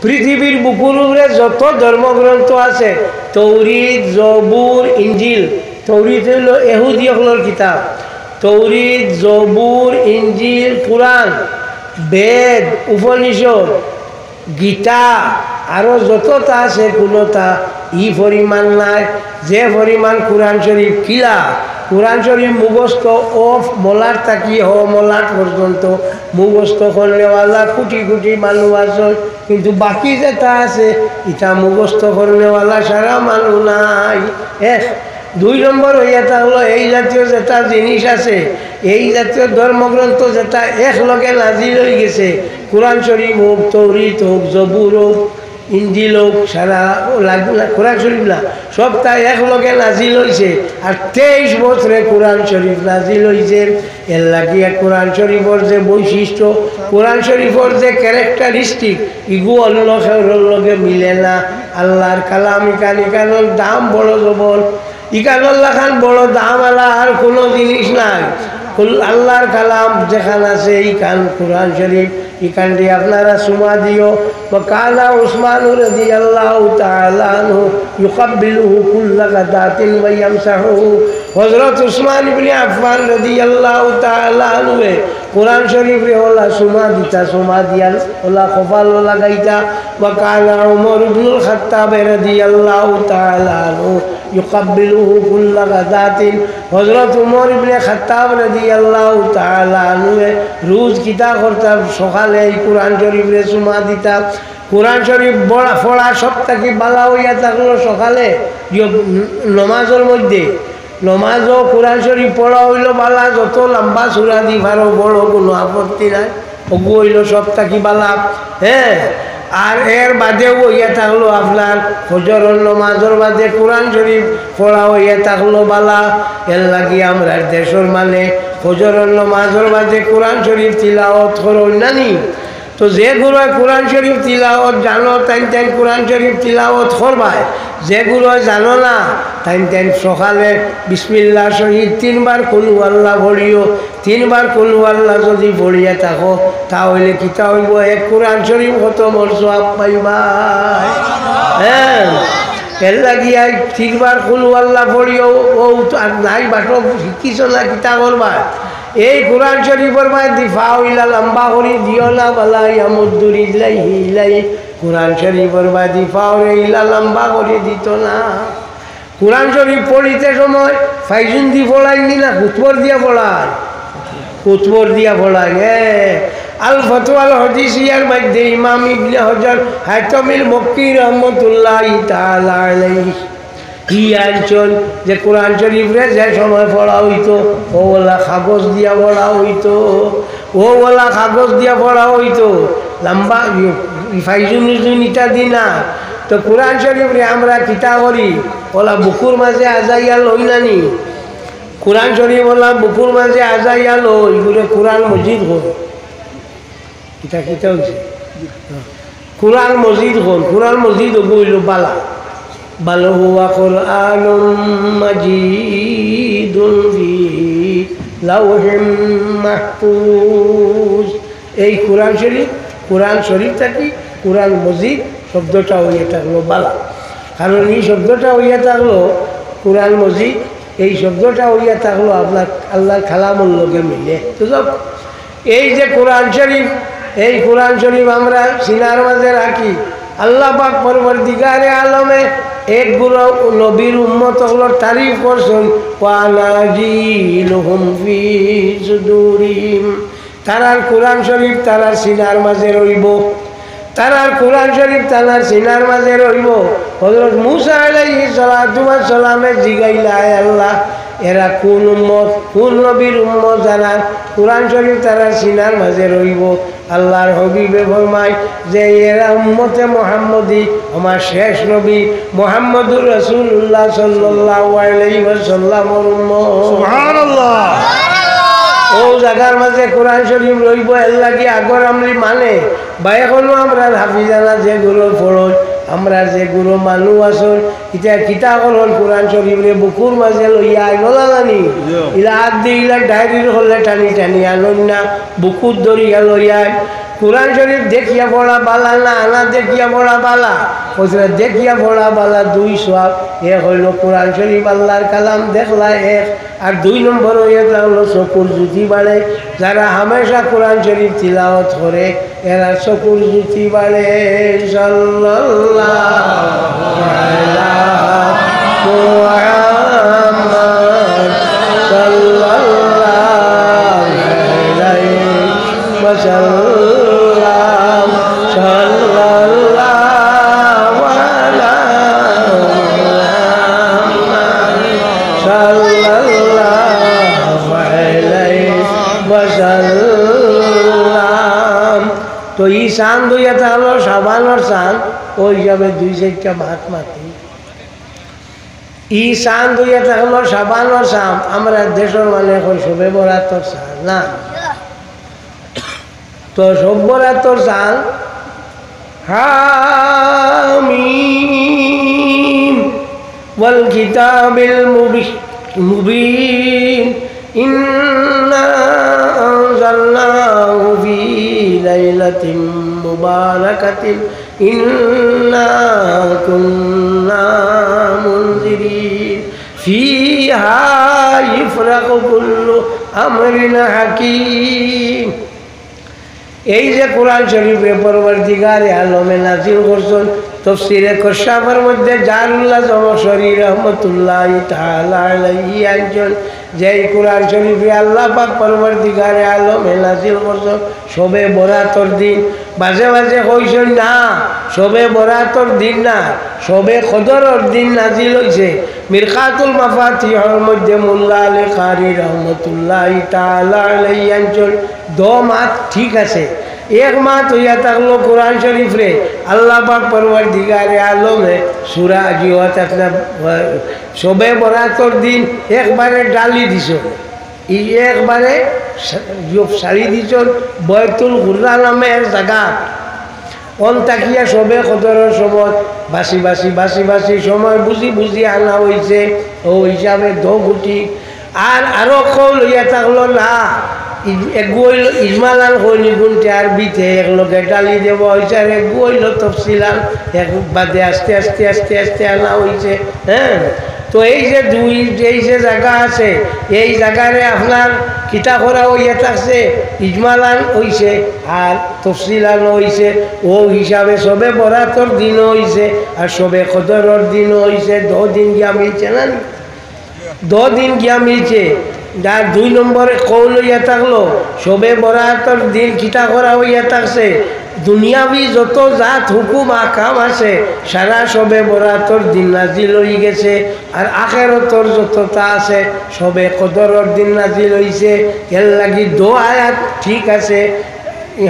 পৃথিবীর বুকুর উপরে যত ধর্মগ্রন্থ আছে, তৌরিদ, জবুর, ইঞ্জিল। তৌরিদ হইল ইহুদিসকলের কিতাব। তৌরিদ, জবুর, ইঞ্জিল, কুরআন, বেদ, উপনিষদ, গীতা আরও যতটা আছে কোনোটা ই পরিমাণ নাই যে পরিমাণ কোরআন শরীফ। কিলা কোরআন শরীফ মুখস্থ অফ মলাট থাকি হ মলাট পর্যন্ত মুখস্থ করলেওয়ালা কোটি কোটি মানুষ আছে, কিন্তু বাকি যেটা আছে এটা মুখস্থ করলেওয়ালা সারা মানুষ নাই। দুই নম্বর হইয়াটা হলো এই জাতীয় যেটা জিনিস আছে, এই জাতীয় ধর্মগ্রন্থ যেটা একলগে নাজিল হয়ে গেছে, কোরআন শরীফ হোক, তৌরিদ হোক, জবুর হোক, ইঞ্জিল হোক, সারা কোরআন শরীফ না সবটা একলগে নাজিল হয়েছে। আর 23 বছরে কোরআন শরীফ নাজিল হয়েছে। এর লাগিয়া কোরআন শরীফের যে বৈশিষ্ট্য, কোরআন শরীফের যে ক্যারেক্টারিস্টিক, ইগু অন্য খেউরের লগে মিলে না। আল্লাহর কালাম ইকানোর দাম বড় জবর, ইকানোল্লা খান বড় দাম আলা আর কোনো জিনিস নাই। আল্লাহর কালাম যেখান আছে ইকান কোরআন শরীফ, ইকান দিয়ে আপনারা সুমা দিও। কানা উসমান রাদিয়াল্লাহু তাআলা আনহু ইউকাব্বিলুহু কুল্লা গাদাতিন ওয়া ইয়ামসাহু। হযরত উসমান ইবনে আফফান রাদিয়াল্লাহু তাআলা আনহু কোরআন শরীফ রে ওলা সুমা দিতা, সুমা দিয়াল ওলা কপাল লাগাইতা। ওয়া কানা উমর ইবনুল খাত্তাব রাদিয়াল্লাহু তাআলা আনহু ইউকাব্বিলুহু কুল্লা গাদাতিন। হযরত উমর ইবনে খাত্তাব রাদিয়াল্লাহু তাআলা আনহু রোজ কিতা করতা, সকালে এই কোরআন শরীফ রে সুমা দিতা। কোরআন শরীফ পড়া সবটাকে বালা হইয়া থাকলো সকালে নমাজের মধ্যে। নমাজও কোরআন শরীফ পড়া হইল বালা, যত লম্বা সুরা দি ভারো বড় কোনো আপত্তি নাই, ওগু হইল সবটাকে বালা। আর এর বাদেও হইয়া থাকলো আপনার ফজরের নমাজের বাদে কোরআন শরীফ পড়া হইয়া থাকলো বালা। এর লাগি আমরা দেশের মানে ফজরের নমাজের বাদে কোরআন শরীফ তিলাওয়াত করো নানি। তো যেগুলো কোরআন শরীফ তিলাওয়াত জানো তাই কোরআন শরীফ তিলাওয়াত করবায়, যেগুলো জানো না তাই সকালে বিসমিল্লাহ শহীদ 3 বার কুলু আল্লাহ পড়িও। 3 বার কুলু আল্লাহ যদি পড়িয়া থাকো তাহলে কিতা হইব, এক কোরআন শরীফ খতম সওয়াব পাইবা। এর লাগিয়া 3 বার কুলু আল্লাহ পড়িও। ও আর নাই বাটো শিকিছ না কিতা করবা, এই কোরআন শরীফের মায় দিফা হইলা লম্বা করি দিও না বালা ইয়ামুদ্দুরি ইলাই। কোরআন শরীফের মায় দিফা হইলা লম্বা করে দিত না। কোরআন শরীফ পড়িতে সময় ফাইজুন দি পড়াইনি না কুতবর দিয়া পড়ায়, কুতবর দিয়া পড়ায়। আল ফতওয়াল হদিসিয়ার মধ্যে ইমাম ইবনে হজর হায়তমিল মক্কি রহমতুল্লাহি তাআলা আলাইহি কি আনছেন যে কোরআন শরীফরে যে সময় পড়া হইতো ওলা কাগজ দিয়া পড়া হইতো, ওলা কাগজ দিয়া পড়া হইতো লম্বা ফাইজুন ইটা দিনা। তো কোরআন শরীফরে আমরা কিতা করি ওলা বুকুর মাঝে আজাইয়া লই নানি। কোরআন শরীফ ওলা বুকুর মাঝে আজাইয়া লই ঘুরে কোরআন মসজিদ হল। কিতা কিতা হয়েছে কোরআন মসজিদ হল। কোরআন মসজিদ হইল বালা بل هو قرآن مجيد في لوح محفوظ। এই কোরআন শরীফ থাকি কোরআন মজিদ শব্দটা হইয়া থাকলো বালা, কারণ এই শব্দটা হইয়া থাকলো কোরআন মজিদ, এই শব্দটা হইয়া থাকলো আপনার আল্লাহর কালামুল লগে মিলে। তো এই যে কোরআন শরীফ, এই কোরআন শরীফ আমরা সিনার মাঝে রাখি। আল্লাহ পাক পরবর্তীকারে আলমে এক গুলো নবীর উম্মত হলোর তারিফ করছেন, ওয়ানাজিলুহুম ফি সুদুরিহিম। তারার কোরআন শরীফ তারার সিনার মাঝে রইব, তারার কোরআন শরীফ তারার সিনার মাঝে রইব। হযরত মূসা আলাইহিস সালাতু ওয়াস সালামে জিগাইলা, আল্লাহ এরা কোন উম্মত, কোন নবীর উম্মত যারা কোরআন শরীফ তারার সিনার মাঝে রইব। আল্লাহর হবিবে ফরমায় যে এরা উম্মতে মুহাম্মদী, আমার শেষ নবী মুহাম্মদুর রাসূলুল্লাহ সাল্লাল্লাহু আলাইহি ওয়াসাল্লামের উম্মত। সুবহানাল্লাহ। ও জায়গার মাঝে কোরআন শরীফ রইব। এর লাগি আগর আমলি মানে বা এখনো আমরা হাফিজানা যে গুরু পড়ই, আমরা যে গুরু মানুষ আসল ইটা কিতা করল কোরআন শরীফরে বুকুর মাঝে লইয়া আইনলা জানি ইলা হাত দিয়ে ইলা ডায়েরির হলে টানি টানি আনন না, বুকুর ধরিয়া লইয়া কোরআন শরীফ দেখিয়া পড়া বালা না না দেখিয়া পড়া বালা? বলছিল দেখিয়া পড়া বালা 2 সওয়াব। এক হইল কোরআন শরীফ আল্লাহর কালাম দেখলা এক, আর 2 নম্বর এটা হলো চকুর জ্যোতি বাড়ে। যারা হামেশা কোরআন শরীফ তিলাওয়াত করে এরা চকুর জ্যোতি বাড়ে। সাল্লাল্লাহু আলাইহি মুহাম্মদ সাল্লাল্লাহু আলাইহি ওয়াসাল্লাম সাল্লাল্লাহু আলা মুহাম্মদ সাল্লাল্লাহু আলাইহি ওয়াসাল্লাম। তো এই চাঁদ দুইটা হলো শাবানোর চাঁদ, ওই হিসাবে 2-4টা ভাত মাতি। ই চাঁদ দুইটা হলো শাবানোর চাঁদ, আমরা দেশের মানে এখন শবে বরাতর চাঁদ না। তো শব বরাতর চাঁদ হামিম ওয়াল কিতাবিল মুবিন ইন্না আনজালনাহু ফি লাইলাতিন মুবারাকাতিন ইন্না কুন্না মুনজিরিন ফিহা ইফরাকু কুল্লু আমরিন হাকিম। এই যে কোরআন শরীফে পরবর্তীকারে আলমে নাজিল করছেন তাফসীরে কশাফের মধ্যে জালালুল্লাহ জমশরী রহমাতুল্লাহি তাআলা আলাইহি আনছেন যে এই কোরআন শরীফে আল্লাহ পাক পরবর্তীকারে আলমে নাজিল করছেন শবে বরাতর দিন। মাঝে মাঝে কইছেন না শবে বরাতর দিন না, শবে কদরের দিন নাজিল হইছে। মিরকাতুল মাফাতিহর মধ্যে মোল্লা আলী কারি রহমাতুল্লাহি তাআলা আলাইহি আনছেন 2 মাস ঠিক আছে, 1 মাস হইয়া থাকলো কোরআন শরীফ রে আল্লাহ পাক পরবর্তীকারে আলমে সূরা জিওয়া থাকলে শবে বরাতর দিন একবারে ডালি দিছ, এই একবারে সারি দিছ বয়তুল গুররা নামের জায়গা। অন্তাকিয়া শবে কদরের সময় বাসি বাসি বাসি বাসি সময় বুঝি বুঝি আনা হয়েছে, ও হিসাবে 2 কোটি। আর আরো কল হইয়া থাকলো না এগুইল ইজমালান হইনি গুনতে আর বিতে একলগে ডালি দেব হয়েছে, আর এগুইল তফসিলান এক বাদে আস্তে আস্তে আস্তে আস্তে আনা হয়েছে। হ্যাঁ, তো এই যে এই যে জায়গা আছে এই জায়গারে আপনার কিতা করা হইয়া থাকছে, ইজমালান হইছে আর তফসিলান হইছে। ও হিসাবে সবে বরাতর দিন হইছে আর সবে কদরের দিন হইছে। 2 দিন গিয়া মিলছে না, 2 দিন গিয়া মিলছে। যার 2 নম্বরে কৌল হইয়া থাকলো শবে বরাতর দিন কিতা করা হইয়া থাকছে, দুনিয়াবি যত জাত হুকুম আকাম আছে সারা শবে বরাতর দিন নাজিল হয়ে গেছে। আর আখেরতর যতটা আছে শবে কদরের দিন নাজিল হইছে। এর লাগি 2 আয়াত ঠিক আছে,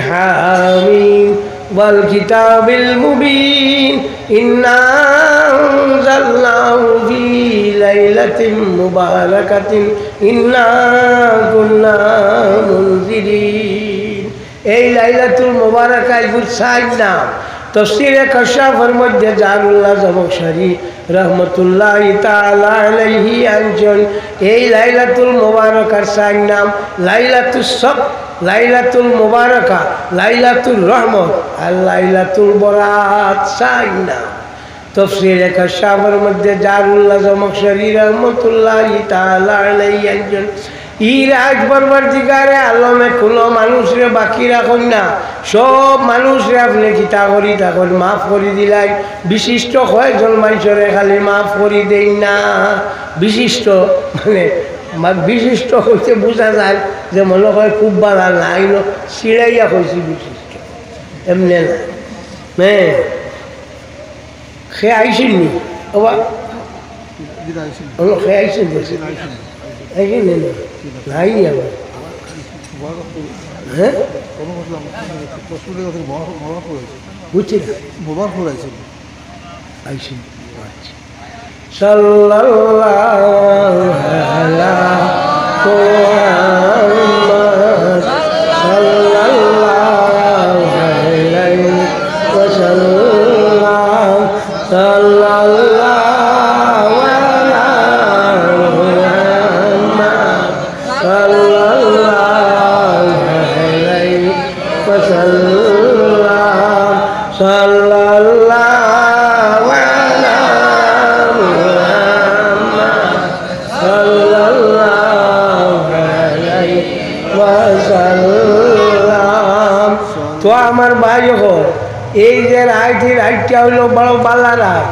হামিম ওয়াল কিতাবিল মুবিন ইন্না আনজালনাহু ফি লাইলাতিন মুবারাকাতিন ইন্না কুন্না মুনজিরিন। এই লাইলাতুল মুবারাকা এগুলো 6 নাম। তাফসীরে কাশাফের মধ্যে জালালুল্লাহ জমশরী রহমাতুল্লাহি তাআলা আলাইহি আনছেন এই লাইলাতুল মুবারাকার 6 নাম লাইলাতুস সব, লাইলাতুল মুবারাকা, লাইলাতুর রহমত আর লাইলাতুল বরাত 6 নাম। তাফসীরে কাশাফের মধ্যে জালালুল্লাহ জমশরী রহমাতুল্লাহি তাআলা আলাইহি আনছেন ইর আজ পরবর্তীকারে আলমে কোনো মানুষরে বাকি রাখুন না, সব মানুষরে আপনি কিতা করি তখন মাফ করে দিলাই। বিশিষ্ট কয়েকজন মানুষরে খালি মাফ করে দেই না, বিশিষ্ট মানে বিশিষ্ট হইতে বোঝা যায় যে মনে হয় খুব বালা নাই চিড়াইয়া হয়েছি বিশিষ্ট, এমনি না। হ্যাঁ, সে আইসেন নি ওবা সে আইসেন নাই আবার। হ্যাঁ বুঝছি আইসেন সাল্লাল্লাহু আলাইহি সাল্লাল্লাহু আলাইহি ওয়াসাল্লাম সাল্লাল্লাহু আলাইহি ওয়াসাল্লাম। সাল্লাল্লাহু আলা মুহাম্মাদ সাল্লাল্লাহু আলাইহি ওয়াসাল্লাম। তো আমার ভাই হল এই যে রাইটটা হইল বড় বালা রায়,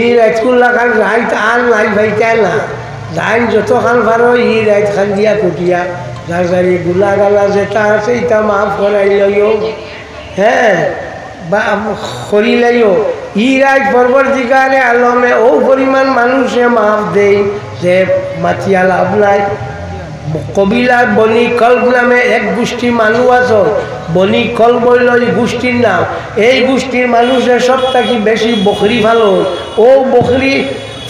এই রাইটকুল্লা খান রাইট আর নাই ভাইটা না, যাইন যতখান পারো এই রাইট খান দিয়া কুটিয়া যার যারি গুলা গালা যেটা আছে এটা মাফ করাই লইও, হ্যাঁ বা করি লইও। ই রাইট পরবর্তীকালে আলমে ও পরিমাণ মানুষে মাফ দেই যে মাতিয়া লাভ নাই। কবিলার বনি কল্প নামে এক গোষ্ঠী মানুষ আছে, বনি কল্প হইল এই গোষ্ঠীর নাম। এই গোষ্ঠীর মানুষের সব থাকি বেশি বকরি ভালো, ও বকরি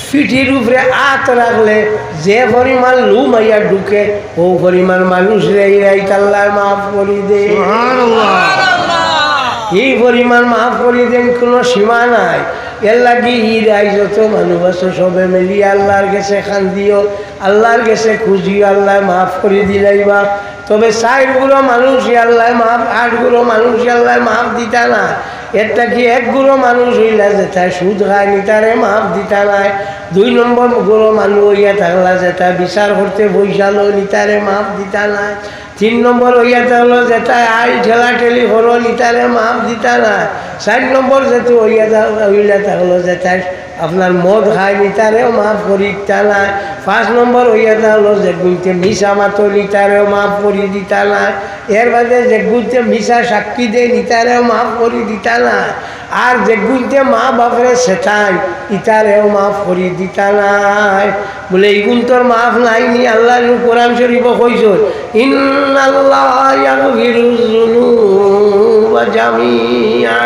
পিঠির উপরে আত রাখলে যে পরিমাণ লু মাইয়া ঢুকে ও পরিমাণ মানুষ রে আল্লাহ মাফ করি দে, এই পরিমাণ মাফ করি দেন, কোনো সীমা নাই। এর লাগি ইরাই যত মানুষ আছে সবে মিলি আল্লাহর কাছে খান দিও, আল্লাহর কাছে খুঁজিও, আল্লাহ মাফ করে দিলাইবা। তবে 4 গুলো মানুষ আল্লাহ মাফ, 8 গুলো মানুষ আল্লাহ মাফ দিতা না। এটা কি 1 গুলো মানুষ হইলা যেটা সুদ খায় নিতারে মাফ দিতা নাই। 2 নম্বর গুলো মানুষ হইয়া থাকলা যেটা বিচার করতে পয়সা লো নিতারে মাফ দিতা নাই। 3 নম্বর হইয়া থাকলো যেটা আই ঠেলা ঠেলি হলো নিতারে মাফ দিতা নাই। 4 নম্বর যেহেতু হইলা থাকলো যেটা আপনার মদ খায় নিতারেও মাফ করি দিতা নাই। 5 নম্বর হইয়া থাকলো যে গুনতে মিশা মাতো নিতারেও মাফ করি দিতা নাই। এর বাদে যে গুনতে মিশা সাক্ষী দেয় নিতারেও মাফ করি দিতা নাই। আর যে গুনতে মা বাপরে সেটাই ইতারেও মাফ করি দিতা নাই। বলে এই গুণ তোর মাফ নাই নি, আল্লাহ কোরআন শরীফ কইছ ইন্নাল্লাহ ইয়াগফিরুয যুনুবা জামিআ,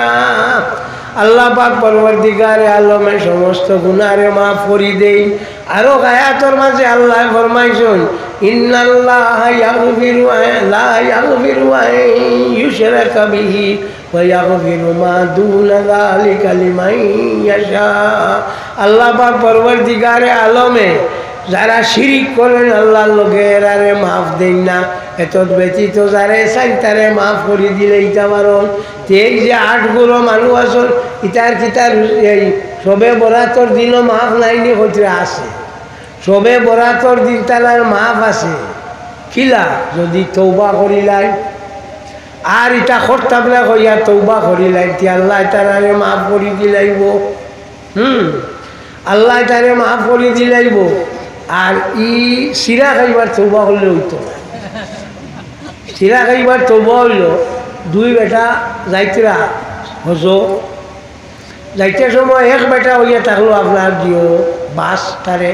আল্লাহ পাক পরবর্তীকারে আলমে সমস্ত গুনারে মাফ করি দেই। আরো আয়াতের মাঝে আল্লাহ ফরমাইছেন ইন্নাল্লাহ ইয়াগফিরু লা ইয়াগফিরু আন ইউশরাকা বিহি ওয়া ইয়াগফিরু মা দুনা যালিকা লিমান ইয়াশা। আল্লাহ পাক পরবর্তীকারে আলমে যারা শিরিক করেন আল্লাহর লগে এরারে মাফ দেন না, এত ব্যতীত যারে চাই তারে মাফ করে দিলে ইটা পারন। এই যে 8 গুলো মানুষ আসল ইটার কিতার এই সবে বরাতর দিনও মাফ নাইনি হইতে আছে, সবে বরাতর দিন তার মাফ আছে কিলা যদি তৌবা করিলাই। আর ইটা খরতাবলা হইয়া তৌবা করিলাই তি আল্লাহ তারে মাফ করে দিলাইব, আল্লাহ তারে মাফ করে দিলাইব। আর ই সিরা খাইবার তৌবা করলে হইতো না, সিরা খাইবার তৌবা হইল 2 বেটা যাইতরা হজ যাইতে সময় 1 বেটা হইয়া থাকলো আপনার দিও বাস, তারে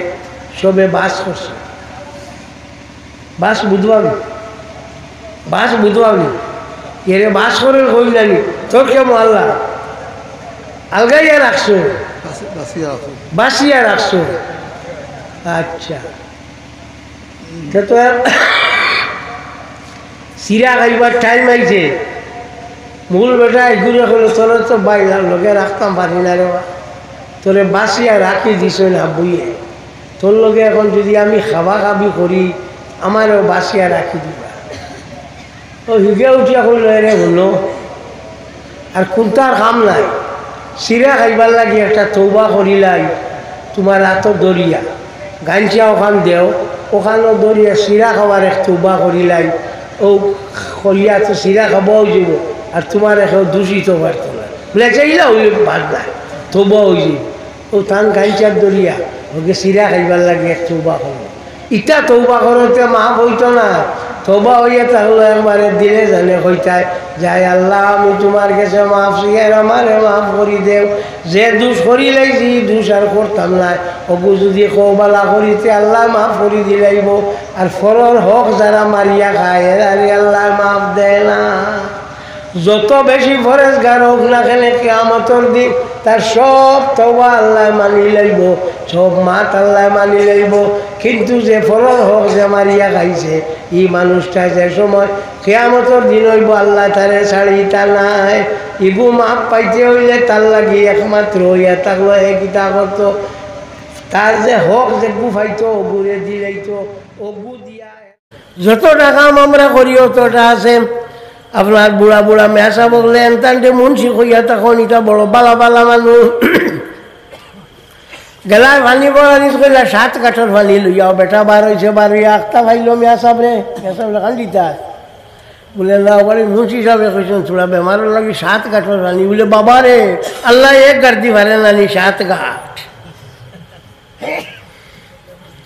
সবে বাস করছে, বাস বুধবাবি, বাস বুধবাবি এরে বাস করে হইল জানি তোর কেমন আল্লাহ আলগাইয়া রাখছো, বাসিয়া রাখছো। আচ্ছা তো সিরা খাইবার টাইম আইছে, মূল বেটা এগুলো হলো তোর তো বাইলার লোকে রাখতাম পারি না রে, তোরে বাসিয়া রাখি দিস না বইয়ে, তোর লোকে এখন যদি আমি খাবা খাবি করি আমারও বাসিয়া রাখি দিবা। ও হিগে উঠিয়া করল রে হলো আর কোনটার কাম নাই, সিরা খাইবার লাগি একটা তৌবা করিলাই, তোমার এত দরিয়া গাঞ্চিয়া ওখান দেও, ওখানেও দরিয়া সিরা খাবার এক তৌবা করিলাই, ও করিয়া তো সিরা খাবাও যাব আর তোমার এখন দূষিত পারত না বলে চাইলা ওই বাদ নাই তৌবা হয়ে যাব। ও থান গাঞ্চার দরিয়া ওকে সিরা খাইবার লাগে এক তৌবা করলো, ইটা তৌবা করতে মাফ হইতো না। তৌবা হইয়া তাহলে একবারে দিলে জানে কইতায় যাই আল্লাহ আমি তোমার কাছে মাফ শিখার আমারে মাফ করি দেও, যে দোষ করিলাই যে দোষ আর করতাম না ওগু যদি কৌবালা করিতে আল্লাহ মাফ করি দিলাইব। আর ফরর হক যারা মারিয়া খায় এরারে আল্লাহ মাফ দেয় না। যত বেশি ফরেজগার হোক না কেন কিয়ামতের দিন তার সব তওবা আল্লাহ মানি লইব, সব মাত আল্লাহ মানি লইব। কিন্তু যে ফরজ হক যে মারিয়া খাইছে এই মানুষটা যে সময় কিয়ামতের দিন হইব আল্লাহ তারে ছাড়িতা নাই। ইগু মাপ পাইতে হইলে তার লাগি একমাত্র হইয়া থাকলো কিতা করতো তার যে হক যে গু পাইতো ওগুরে দিলাইতো, ওগু দিয়া যত টাকা আমরা করি অতটা আছে। আপনার বুড়া বুড়া মেসা বললে এনতানটে মুন্সি হইয়া তখন এটা বড় বালা বালা মানুষ গেলার পানি বড় নিজ কইলা 7 কাঠর পানি লইয়াও বেটা বার হয়েছে বার হইয়া আখতা ভাইলো মেসাব রে মেসাব লেখান দিতা বলে না বলে মুন্সি সাহেব কইছেন তোরা বেমারের লাগি 7 কাঠর পানি বলে বাবা রে আল্লাহ এক গাড়ি পারে না নি 7 ঘাট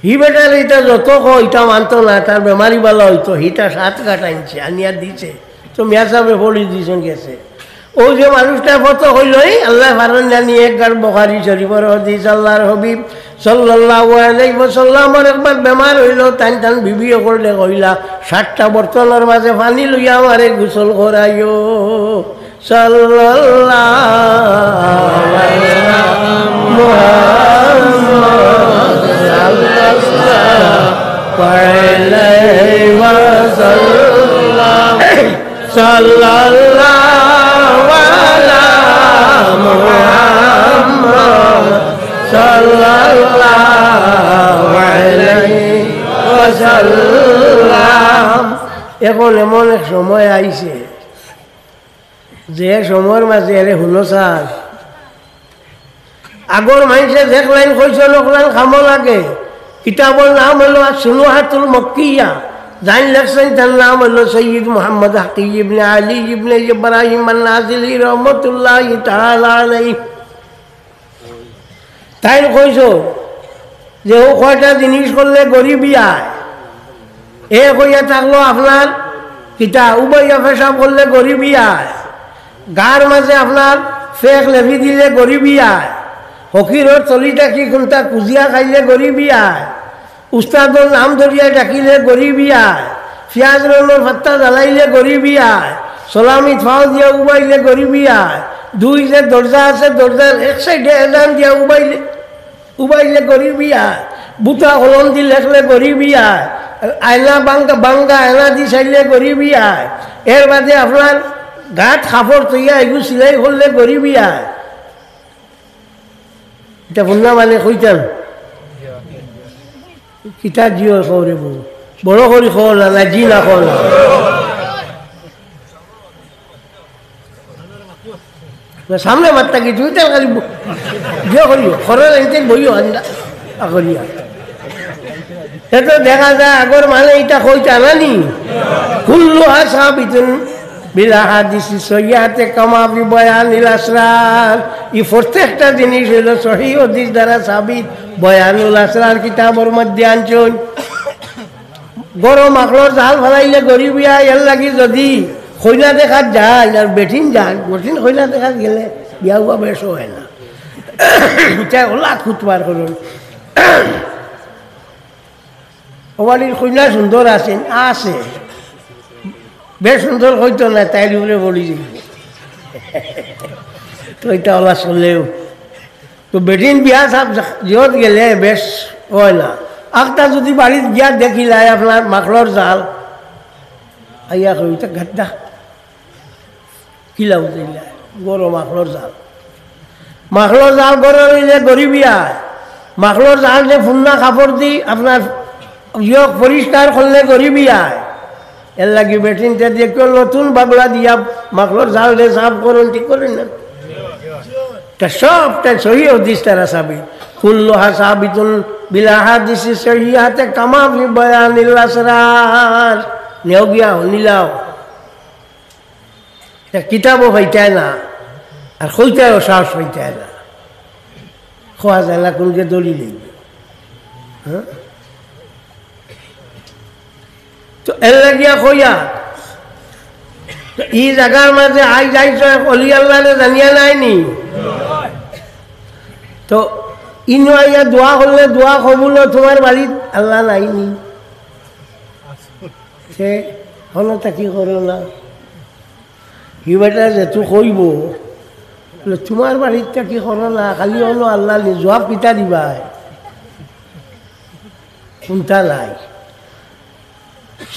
হি বেটার এটা যত ইটা মানতো না তার বেমারি বালা হইতো হিটা 7 ঘাট আনছে আনিয়া দিছে তো মিয়া সাহেব বলি দিয়েছেন গেছে ও যে মানুষটা কত হইলই আল্লাহ ফারন জানি এক গাড় বুখারী শরীফের হাদিস আল্লাহর হাবিব সাল্লাল্লাহু আলাইহি ওয়াসাল্লামের একবার বেমার হইল টান বিবিও করলে কইলা 7টা বর্তনের মাঝে পানি লইয়া আমারে গোসল করাইও সাল্লাল্লাহু আলাইহি ওয়াসাল্লাম সাল্লাল্লাহু আলা মুহাম্মদ সাল্লাল্লাহু আলাইহি ওয়াসাল্লাম এখন এমন এক সময় আইছে যে সময়ের মাঝে আরে হুলো স্যার আগর মানুষে দেখলেন কইছে লোকলান খামো লাগে কিতাবর নাম হলো সুনুহাতুল মক্কিয়া জান লেখছেন তার নাম হলো সৈয়দ মোহাম্মদ হাকি ইবনে আলী ইবনে ইব্রাহিম আন-নাজিলি রহমতুল্লাহি তাআলা আলাইহি তাই কইছো যে ও কয়টা জিনিস করলে গরিবি আয় এ কইয়া থাকলো আপনার কিতা উবাইয়া পেশাব করলে গরিবি আয় গার মাঝে আপনার ফেক লেভি দিলে গরিবি আয় ফকিরের তলিটা কি কোনটা কুজিয়া খাইলে গরিবি আয় উস্তাদর নাম ধরিয়া ডাকিলে গরিবি আয় পিঁয়াজ রঙের ভাত্তা জ্বালাইলে গরিবি আয় সলামি ফাও দিয়া উবাইলে গরিবি আয় দুই যে দরজা আছে দরজার এক সাইডে এজান দিয়া উবাইলে গরিবি আয় বুটা কলম দি লেখলে গরিবি আয় আয়না বাঙ্গা আয়না দি চাইলে গরিবি আয় এর বাদে আপনার গাত কাপড় তৈয়া এগুলো সিলাই করলে গরিবি আয় এটা বন্যা মানে কইতাম কিতা জিও খবরে বড় করি খবর না জি না খবর না সামনে মাত্রা কি তুই তেল খালি জিও করিও খরের এনতে বইও আন্দা করিয়া এটা দেখা যায় আগর মানে এটা কইতা নানি কুল্লু হাসাবিতুন বিলা হাদিস সহিহাতে কামা ফি বয়ানিল আসরার এই প্রত্যেকটা জিনিস হলো সহিহ হাদিস দ্বারা সাবিত বয়ানুল আসরার কিতাবের মধ্যে আনছন গরম আকলর জাল ফলাইলে গরিবিয়া এর লাগি যদি খৈনা দেখা যায় আর বেঠিন যায় বেঠিন খৈনা দেখা গেলে বিয়া হুয়া বেশ হয় না এটা ওলা খুঁতবার করুন ওবালির খৈনা সুন্দর আছেন আছে বেশ সুন্দর হইতো না তাই উপরে বলি তো এটা ওলা চললেও তো বেটিন বিয়া সাপ জিহত গেলে বেশ হয় না আখটা যদি বাড়ির গিয়া দেখিলাই আপনার মাখলর জাল আইয়া কইটা গাদ্দা কিলা উঠিলা গরম মাখলর জাল গড়ে রইলে গরিবিয়া মাখলর জাল যে ফুন্না কাপড় দি আপনার ইয়ক পরিষ্কার করলে গরিবিয়া এর লাগি বেটিনটা দিয়ে কেউ নতুন বাগলা দিয়া মাখলর জাল দিয়ে সাফ করুন ঠিক করেন না তা সবটা সহিহ হাদিস তারা সাবিত কুল্লুহা সাবিতুন বিলা হাদিসি সহিহাতে কামা ফি বয়ানিল আসরার নেও গিয়া নিলাও এটা কিতাবও হইতায় না আর কইতায়ও সাহস হইতায় না খোয়া যায় না কোনকে দলিল হ্যাঁ তো এর লাগিয়া কইয়া ই জায়গার মাঝে আই যাইছ অলি আল্লাহরে জানিয়া নাইনি তো ইনো আইয়া দোয়া করলে দোয়া কবুল তোমার বাড়িত আল্লাহ নাইনি সে হলো তা কি করো না হি বেটা যেহেতু কইব তোমার বাড়িতে কি করো না খালি হলো আল্লাহ জবাব পিতা দিবা শুনতা নাই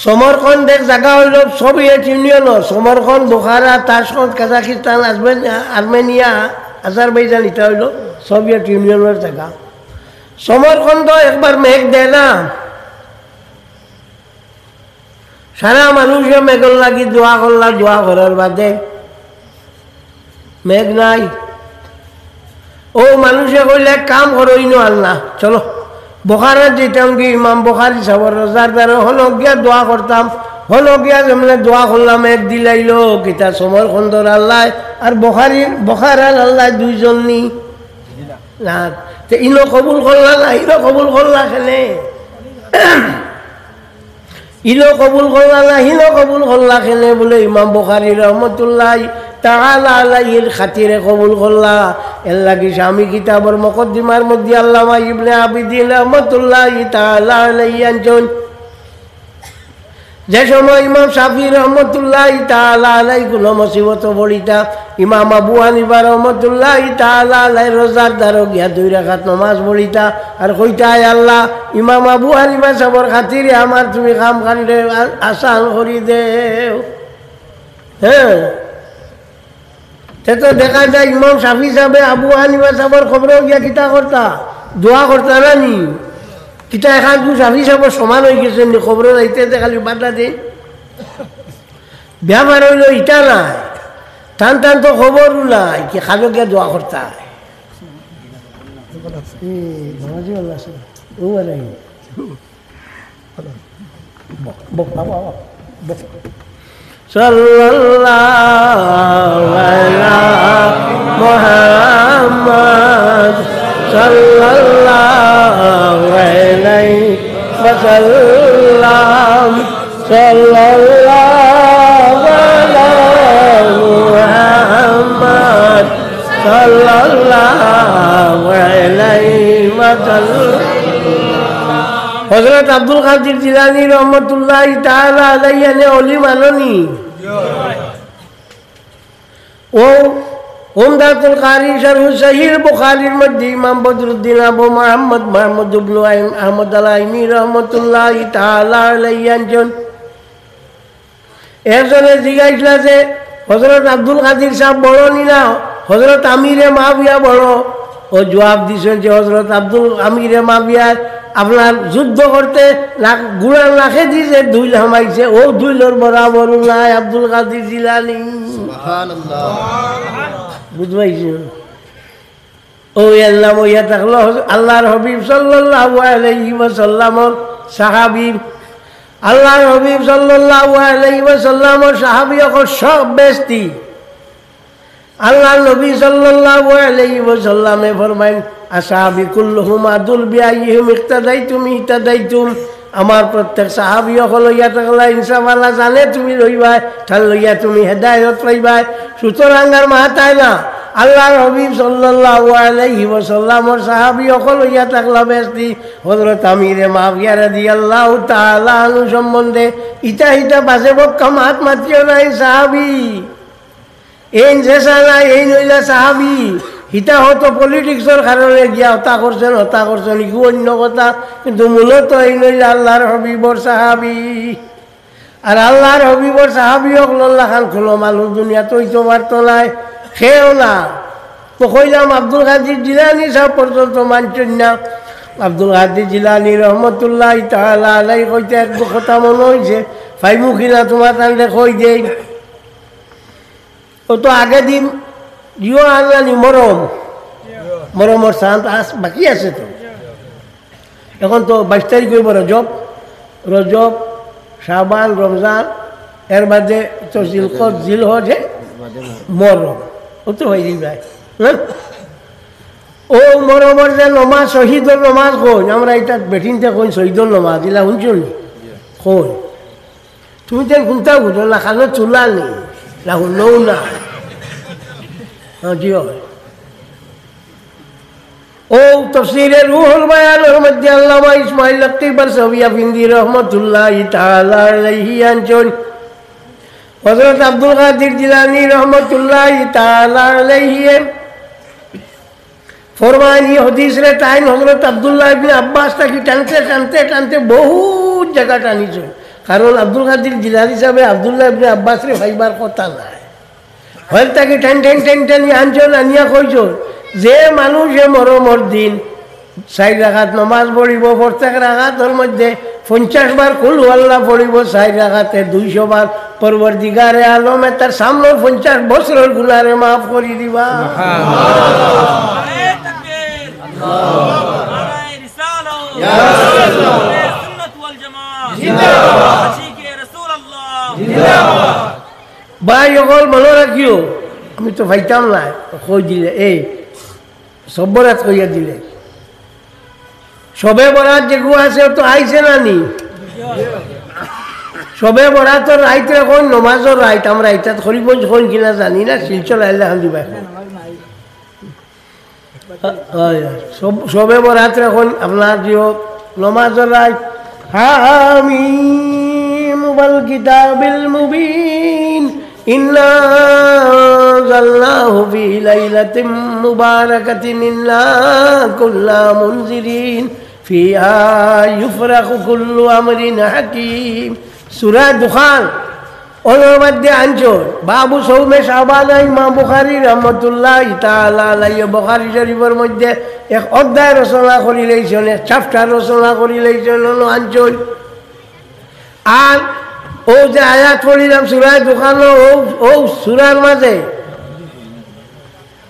সমরখন্ড এক জায়গা হইল সোভিয়েত ইউনিয়নের Samarkand Bukhara Tashkent Kazakhstan Armenia Azerbaijan এটা হইল সোভিয়েত ইউনিয়নের জায়গা সমরখন্ড একবার মেঘ দেয় না সারা মানুষে মেঘল লাগি দোয়া করলা, দোয়া করার বাদে মেঘ নাই। ও মানুষে কইলে কাম করই নো আল্লাহ, চলো বখারাত যেতাম কি ইমাম বখারি সাবর রোজার দ্বারা হলো গিয়া দোয়া করতাম, হলো গিয়া যেমন দোয়া করলাম এক দিলাইল কিতা সমর খন্দর আল্লাহ আর বখারার আল্লাহ দুইজন নি না, ইনো কবুল করলা না, ইনো কবুল করলা খেলে ইলো কবুল করলা না, হিলো কবুল করলা খেলে বলে ইমাম বুখারী রহমতুল্লাহ তাআলা আলাইহির খাতিরে কবুল করলা। এর লাগি স্বামী কিতাবর মুকদ্দিমার মধ্যে আল্লামা ইবনে আবিদিন রহমতুল্লাহ তাআলা আলাইহি আনছেন, যে সময় ইমাম শাফি রহমতুল্লাহ তাআলা আলাইহি কোনো মুসিবত পড়িতা, ইমাম আবু হানিফা রহমতুল্লাহ তাআলা আলাইহি রোজার দ্বারা গিয়া 2 রাকাত নামাজ পড়িতা আর কইতা আয় আল্লাহ ইমাম আবু হানিফা সাবর খাতিরে আমার তুমি কাম কাণ্ডে আসান করি দেও। হ্যাঁ, তো দেখা যায় ইমাম শাফি সাহেবে আবু হানিফা সাবর খবর গিয়া কিতা করতা, দোয়া করতা না নি, কিতা এখন শাফি সাহেবের সমান হয়ে গেছে নি, খবর আইতে খালি বাধা দে। ব্যাপার হইল ইটা নাই, টান টান তো খবরও নাই কি খাবে গিয়া দোয়া করতা। সাল্লাল্লাহু আলা মুহাম্মদ সাল্লাল্লাহু আলাইহি ওয়াসাল্লাম সাল্লাল্লাহু আলা মুহাম্মদ সাল্লাল্লাহু আলাইহি ওয়াসাল্লাম। হযরত আব্দুল কাদের জিলানী রহমাতুল্লাহ তাআলা আলাইহি নে ওলি মাননি ও উমদাতুল কারি শরহ সহিহ বুখারীর মধ্যে ইমাম বদরুদ্দিন আবু মুহাম্মদ মাহমুদ ইবনে আহমদ আলাইনি রহমাতুল্লাহ তাআলা আলাইহি আনছেন, এরজনে জিজ্ঞাসা যে হযরত আব্দুল কাদের সাহেব বড় নি না হযরত আমিরে মাবিয়া বড়? ও জবাব দিছেন যে হযরত আমিরে মাবিয়া আপনার যুদ্ধ করতে গুড়ার লাখে দিয়েছে, দুইল হামাইছে, ও দুইলর বরাবর নাই আব্দুল কাদের জিলানী। বুঝবাইছে? ও আল্লাহ ইয়া থাকলো আল্লাহর হাবিব সাল্লাল্লাহু আলাইহি ওয়াসাল্লামর সাহাবী, আল্লাহর হাবিব সাল্লাল্লাহু আলাইহি ওয়াসাল্লামর সাহাবী সব বেস্তি। আল্লাহ নবী সাল্লাল্লাহু আলাইহি ওয়াসাল্লামে ফরমাইন আসহাবি কুল্লুহুম আদুল বিআইহিম ইক্তাদাইতুম ইহতাদাইতুম, আমার প্রত্যেক সাহাবী হল ইয়া তাকলা ইনসাফাল্লাহ জানে তুমি রইবা তার লইয়া তুমি হেদায়েত পাইবা। সুতরাং আর মাথায় না আল্লাহর হাবিব সাল্লাল্লাহু আলাইহি ওয়াসাল্লামর সাহাবী হল ইয়া তাকলা বেস্তি। হযরত আমিরে মাবিয়া রাদিয়াল্লাহু তাআলা আনহু সম্বন্ধে ইটা বাজে বক্কা মাত মাত্রিও নাই সাহাবী, এই যে সালা এই নইলা সাহাবী, হিতা হয়তো পলিটিক্সের কারণে গিয়া হতা করছেন ইগু অন্য কথা, কিন্তু মূলত এই নইলা আল্লাহর হবিবর সাহাবী। আর আল্লাহর হবিবর সাহাবী হল্লা খান খোলো মানুষ দুনিয়া তৈতো পারত নাই, খেয়েও না। তো কইলাম আব্দুল কাদের জিলানী সাহেব পর্যন্ত মানছেন না। আব্দুল কাদের জিলানী রহমতুল্লাহ তাআলা আলাইহি কইতে এক কথা মনে হয়েছে, ফাইমুখী না তোমার তাহলে কই দেই। ও তো আগে দিন জিও আনলানি মরমর শান্ত বাকি আছে তো, এখন তো 22 তারিখ হইব রজব শাবান রমজান, এর বাদে তো জিলহজ মরম, ও তো হয়ে যাই। ও মরমর যে নমাজ শহীদর নমাজ কই, আমরা এটা বেটিনতে কই শহীদর নমাজ এলা শুনছনি কই, তুমি তেন কোনটা বুঝো না খানো চুলা নেই না শুনও না। জি ও তাফসীরে রূহুল বায়ানের মধ্যে আল্লামা ইসমাঈল লতিফ বারসাবি আফিন্দি রাহমাতুল্লাহ তাআলা আলাইহি আনছেন, হযরত আব্দুল কাদের জিলানী রাহমাতুল্লাহ তাআলা আলাইহি ফরমান এই হাদিস রে টাইম হযরত আব্দুল্লাহ ইবনে আব্বাস তাকে টানতে বহুত জায়গা টানিছে, কারণ আব্দুল কাদের জিলানী সাহেব আব্দুল্লাহ ইবনে আব্বাস রে ভাইবার কথা নাই, হয়তো তাকে টেন আনছেন, আনিয়া কইছেন যে মানুষে মরমর দিন 4 রাকাত নমাজ পড়িব, প্রত্যেক রাকাতের মধ্যে 50 বার কুল আল্লাহ পড়িব 4 রাকাতে 200 বার পরবর্তীকারে আলমে তার সামনে 50 বছরের গুনাহরে মাফ করে দিবা ভাই অকল মনে রাখিও আমি তো ভাইতাম না কই দিলে এই সব্বরাত কইয়া দিলে সবে বরাত যেগু আছে তো আইছে না নি সবে বরাতর রাইতে এখন নমাজর রাইত আমরা রাইতাত হরিগঞ্জ কোন কিনা জানি না শিলচর আইলে হান দিবা সবে বরাত এখন আপনার জিও নমাজর রাইত হামিম ওয়াল কিতাবিল মুবিন ইন্না আনজালনাহু ফি লাইলাতিন মুবারাকাতিন ইন্না কুল্লা মুনজিরিন ফিহা ইউফরাকু কুল্লু আমরিন হাকীম সূরা দুখান ওর মধ্যে আনছর বাবু সৌমে শাহবাজ ইমাম বুখারী রাহমাতুল্লাহি তাআলা আলাইহি বুখারী শরীফের মধ্যে এক অধ্যায় রচনা করি লইছেন এক চ্যাপ্টার রচনা করি লইছেন আনছর আর ও যে আয়াত পড়িলাম সূরা দুখান ও সূরার মাঝে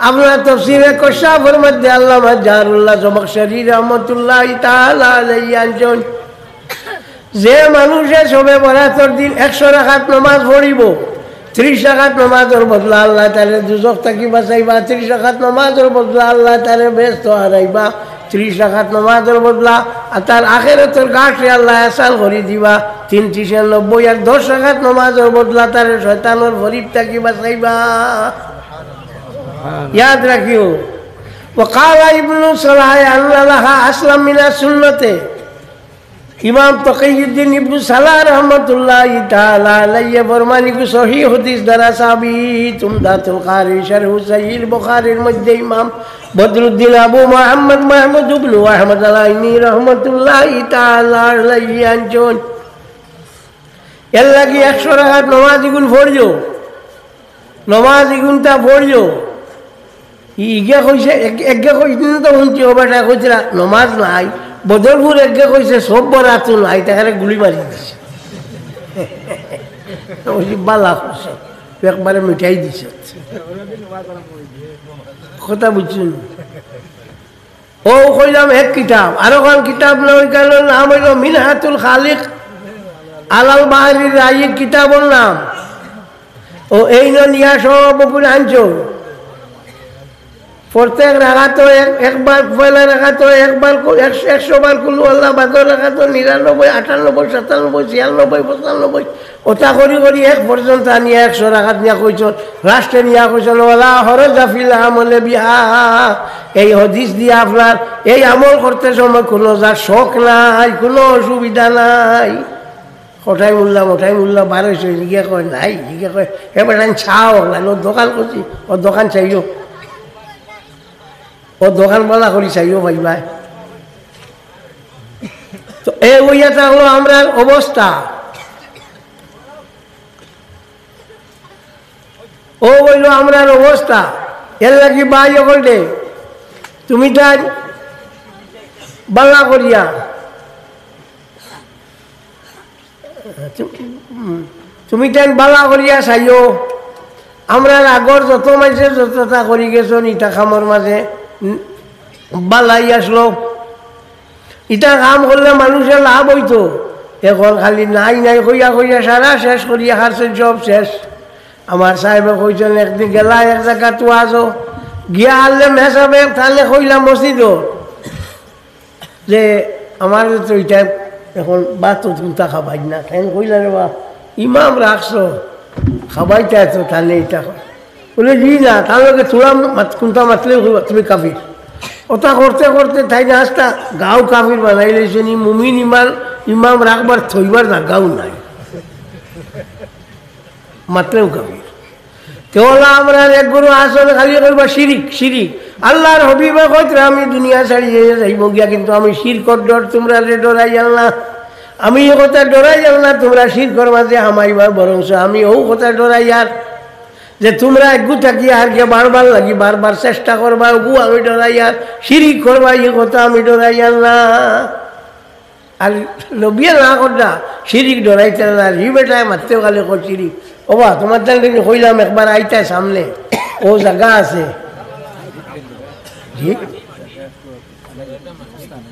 আপনার তাফসীরে কশাফের মধ্যে আল্লামা জাহরুল্লাহ জমাখশরী রাহমাতুল্লাহি তাআলা আলাইহি আনছর যে মানুষে সবে বরাতর দিন 100 রাকাত নামাজ পড়িব 30 রাকাত নামাজের বদলা আল্লাহ তাআলা দুজক থাকি বাঁচাইবা 30 রাকাত নামাজের বদলা আল্লাহ তাআলা বেহেশত হারাইবা 30 রাকাত নামাজের বদলা আর তার আখিরাতের ঘাটে আল্লাহ আসান করে দিবা 390 আর 10 রাকাত নামাজের বদলা তার শয়তানের ফরিব থাকি বাঁচাইবা याद रखियो वक़ाल इब्न सलाह अल्लाह लहा असलम मिना सुन्नते इमाम तक़ीयुद्दीन इब्न सलाह रहमतुल्लाहि ताला अलैहि फरमानी को सही हदीस दरा साबित उम्दातुल कारी शरह सहीह बुखारी मध्य इमाम बदरुद्दीन अबू मोहम्मद महमूद इब्न अहमद अलैनी रहमतुल्लाहि ताला अलैहि अंजन अल्लाह की 100 राकात नमाज गुन पढ़ियो नमाज गुनता पढ़ियो ইগে কইছে এগে কইছে তো শুনছি ও বেটা কইছিলা নমাজ নাই বদরপুর এগে কইছে সব বরাতু নাই তাকে গুলি মারি দিছে ওই বালা কইছে একবারে মিঠাই দিছে কথা বুঝছেন ও কইলাম এক কিতাব আর কোন কিতাব লই গেল নাম হইল মিনহাতুল খালিক আলাল বাহরি রাই কিতাবের নাম ও এই নিয়া সব উপরে আনছো প্রত্যেক রাকাতো একবার পয়লা রাকাতো একবার 100 বার কুল আল্লাহ বাদর রাকাতো 99 98 97 96 95 ওটা করি করি এক পর্যন্ত নিয়ে 100 রাকাত নিয়া কইছ রাষ্ট্রে নিয়া কইছ ওয়ালা হরজা ফিল আমল বিহা এই হাদিস দিয়ে আপনার এই আমল করতে সময় কোনো যার শখ নাই কোনো অসুবিধা নাই ওটাই মুল্লা 1200 জিজ্ঞা কয় নাই জিজ্ঞা কয় এবার ছাও ও দোকান করছি ও দোকান চাইও ও দোকানওয়ালা করি চাইও ভাই ভাই তো এই ওইটা হলো আমরা অবস্থা ও বলল আমরা অবস্থা এর লাগি ভাই বলতে তুমি তাই বাংলা করিয়া তুমি তাই বাংলা করিয়া চাইও আমরা আগর যত মাঝে যতটা করি গেছ ইটা খামর মাঝে বালাই আসলো ইটা কাম করলে মানুষের লাভ হইতো এখন খালি নাই নাই কইয়া কইয়া সারা শেষ করিয়া হারছেন সব শেষ আমার সাহেবে কইছেন একদিন গেলা এক জায়গা তো আসো গিয়া হারলে মেসাবে তাহলে কইলাম মসজিদ যে আমার তো ইটা এখন বাত কোনটা খাবাই না কেন কইলা রে বা ইমাম রাখছো খাবাইতে তো তাহলে এটা বলে জি না তাহলে তোরা কোনটা মাতলে তুমি কাফির ওটা করতে করতে তাই না আসতা গাঁও কাফির বানাই লেছেন মুমিন ইমাম রাখবার থইবার না গাঁও নাই মাতলেও কাফির কেবল আমরা এক গুরু আসলে খালি করবা শিরিক আল্লাহর হবিবে কইতরা আমি দুনিয়া ছাড়িয়ে যাইব গিয়া কিন্তু আমি শিরকর ডর তোমরা ডরাই না আমি এ কথা ডরাই না তোমরা শিরকর মাঝে হামাইবা বরং আমি ও কথা ডরাই আর যে তোমরা একগু থাকি আর গিয়ে বারবার লাগি বারবার চেষ্টা করবা ওগু আমি ডরাই আর শিরিক করবা এই কথা আমি ডরাই আর না আর নবিয়া না করনা শিরিক ডরাইতে না হি বেটায় মারতে গেলে কো শিরিক ওবা তোমার তাহলে কইলাম একবার আইতায় সামনে ও জায়গা আছে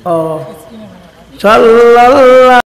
ও সাল্লাল্লাহু